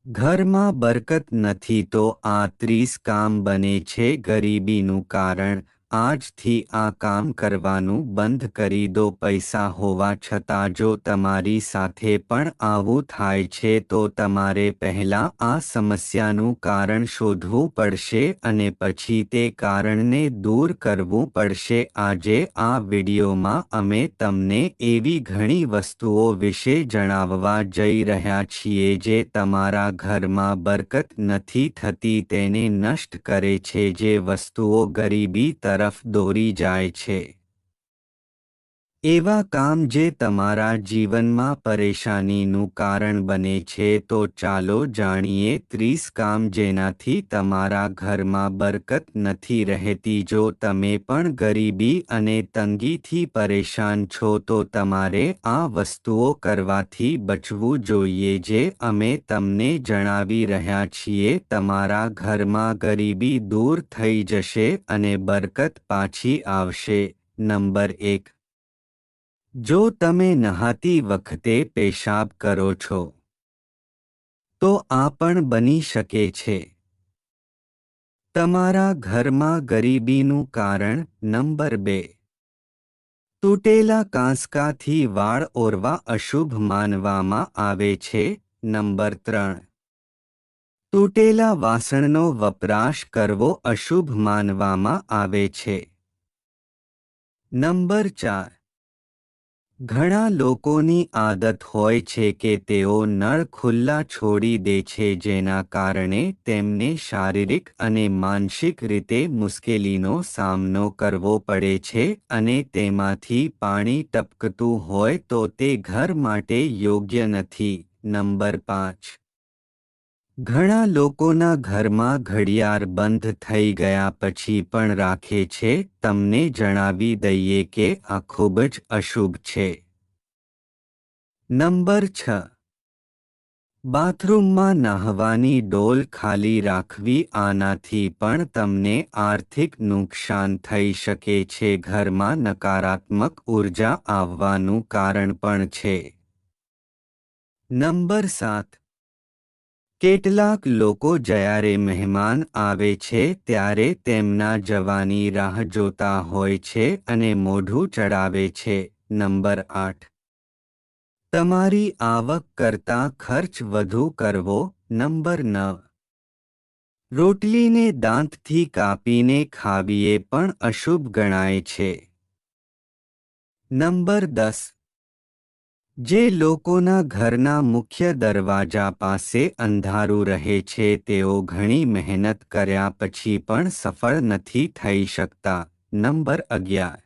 ઘરમાં બરકત નથી તો આ 30 કામ બને છે ગરીબીનું કારણ। આજથી આ કામ કરવાનું બંધ કરી દો। પૈસા હોવા છતાં જો તમારી સાથે પણ આવું થાય છે તો તમારે પહેલાં આ સમસ્યાનું કારણ શોધવું પડશે અને પછી તે કારણને દૂર કરવું પડશે। આજે આ વિડિયોમાં અમે તમને એવી ઘણી વસ્તુઓ વિશે જણાવવા જઈ રહ્યા છીએ જે તમારા ઘરમાં બરકત નથી થતી તેને નષ્ટ કરે છે, જે વસ્તુઓ ગરીબી તરફ દોરી જાય છે। એવા કામ જે તમારા જીવનમાં પરેશાનીનું કારણ બને છે। તો ચાલો જાણીએ 30 કામ જેનાથી તમારા ઘરમાં બરકત નથી રહેતી। જો તમે પણ ગરીબી અને તંગીથી પરેશાન છો તો તમારે આ વસ્તુઓ કરવાથી બચવું જોઈએ જે અમે તમને જણાવી રહ્યા છીએ। તમારા ઘરમાં ગરીબી દૂર થઈ જશે અને બરકત પાછી આવશે। નંબર 1, જો તમે નહાતી વખતે પેશાબ કરો છો તો આ પણ બની શકે છે તમારા ઘરમાં ગરીબીનું કારણ। નંબર 2, તૂટેલા કાંસકાથી વાળ ઓરવા અશુભ માનવામાં આવે છે। નંબર 3, તૂટેલા વાસણનો વપરાશ કરવો અશુભ માનવામાં આવે છે। નંબર 4, ઘણા લોકોની આદત હોય છે કે તેઓ નળ ખુલ્લા છોડી દે છે જેના કારણે તેમને શારીરિક અને માનસિક રીતે મુશ્કેલીનો સામનો કરવો પડે છે અને તેમાંથી પાણી ટપકતું હોય તો તે ઘર માટે યોગ્ય નથી। નંબર 5, ઘણા લોકોના ઘરમાં ઘડિયાળ બંધ થઈ ગયા પછી પણ રાખે છે। તમને જણાવી દઈએ કે આ ખૂબ જ અશુભ છે। નંબર 6, બાથરૂમમાં નહાવાની ડોલ ખાલી રાખવી આનાથી પણ તમને આર્થિક નુકસાન થઈ શકે છે, ઘરમાં નકારાત્મક ઊર્જા આવવાનું કારણ પણ છે। નંબર 7, કેટલાક લોકો જ્યારે મહેમાન આવે છે ત્યારે તેમના જવાની રાહ જોતા હોય છે અને મોઢું ચડાવે છે। નંબર 8, તમારી આવક કરતાં ખર્ચ વધુ કરવો। નંબર 9, રોટલીને દાંતથી કાપીને ખાવીએ પણ અશુભ ગણાય છે। નંબર 10, જે લોકોના ઘરના મુખ્ય દરવાજા પાસે અંધારું રહે છે તેઓ ઘણી મહેનત કર્યા પછી પણ સફળ નથી થઈ શકતા। નંબર 11,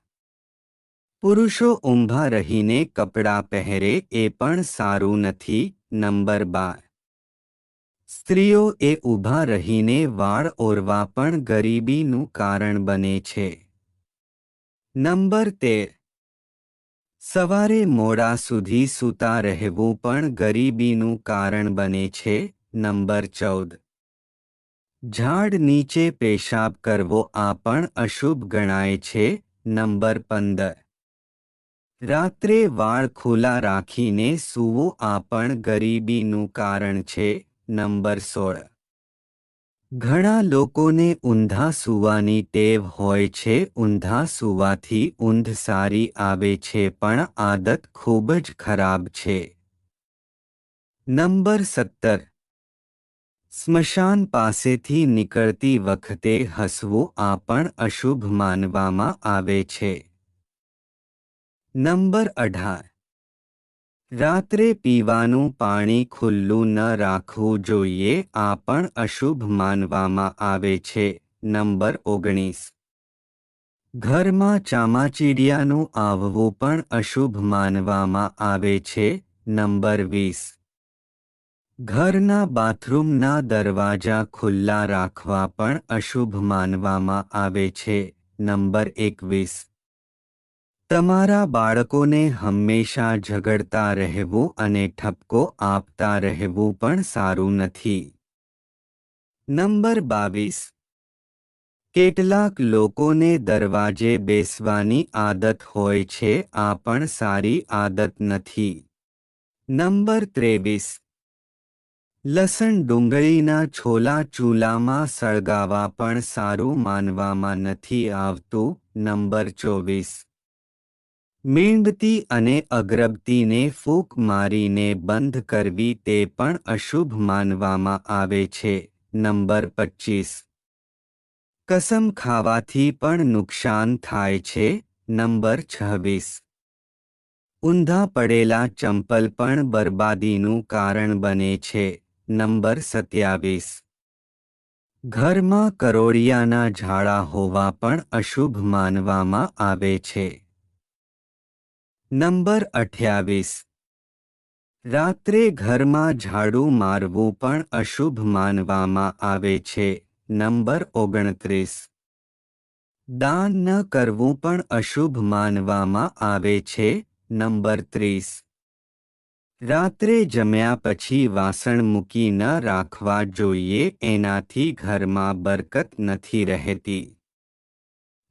પુરુષો ઊંભા રહીને કપડાં પહેરે એ પણ સારું નથી। નંબર 12, સ્ત્રીઓએ ઊભા રહીને વાળ ઓરવા પણ ગરીબીનું કારણ બને છે। નંબર 13, સવારે મોડા સુધી સૂતા રહેવું પણ ગરીબીનું કારણ બને છે। નંબર 14, ઝાડ નીચે પેશાબ કરવો આ પણ અશુભ ગણાય છે। નંબર 15, રાત્રે વાળ ખુલ્લા રાખીને સૂવું આ પણ ગરીબીનું કારણ છે। નંબર 16, ઘણા લોકોને ઊંધા સૂવાની ટેવ હોય છે। ઊંધા સૂવાથી ઊંઘ સારી આવે છે પણ આદત ખૂબ જ ખરાબ છે। નંબર 17, સ્મશાન પાસેથી નીકળતી વખતે હસવું આ પણ અશુભ માનવામાં આવે છે। નંબર 18, રાત્રે પીવાનું પાણી ખુલ્લું ન રાખવું જોઈએ આ પણ અશુભ માનવામાં આવે છે। નંબર 19, ઘરમાં ચામાચીડિયાનું આવવું પણ અશુભ માનવામાં આવે છે। નંબર 20, ઘરના બાથરૂમના દરવાજા ખુલ્લા રાખવા પણ અશુભ માનવામાં આવે છે। નંબર 21, તમારા બાળકોને હંમેશા ઝઘડતા રહેવું અને ઠપકો આપતા રહેવું પણ સારું નથી। નંબર 22, કેટલાક લોકોને દરવાજે બેસવાની આદત હોય છે આ પણ સારી આદત નથી। નંબર 23, લસણ ડુંગળીના છોલા ચૂલામાં સળગાવા પણ સારું માનવામાં નથી આવતું. નંબર 24. મીણબત્તી અને અગરબત્તીને ફૂંક મારીને બંધ કરવી તે પણ અશુભ માનવામાં આવે છે. નંબર 25. કસમ ખાવાથી પણ નુકસાન થાય છે. નંબર 26. ઊંધા પડેલા ચંપલ પણ બરબાદીનું કારણ બને છે. નંબર 27. ઘરમાં કરોળિયાના ઝાડા હોવા પણ અશુભ માનવામાં આવે છે. નંબર 28. રાત્રે ઘરમાં ઝાડુ મારવું પણ અશુભ માનવામાં આવે છે. નંબર 29. દાન ન કરવું પણ અશુભ માનવામાં આવે છે. નંબર 30. રાત્રે જમ્યા પછી વાસણ મૂકી ન રાખવા જોઈએ, એનાથી ઘરમાં બરકત નથી રહેતી.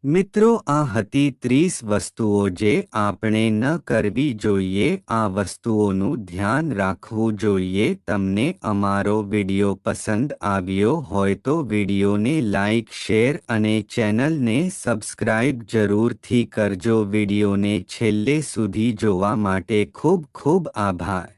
મિત્રો, આ હતી 30 વસ્તુઓ જે આપણે ન કરવી જોઈએ. આ વસ્તુઓનું ધ્યાન રાખવું જોઈએ. તમને અમારો વિડિયો પસંદ આવ્યો હોય તો વિડિયોને લાઇક, શેર અને ચેનલને સબસ્ક્રાઇબ જરૂરથી કરજો. વિડિયોને છેલ્લે સુધી જોવા માટે ખૂબ ખૂબ આભાર.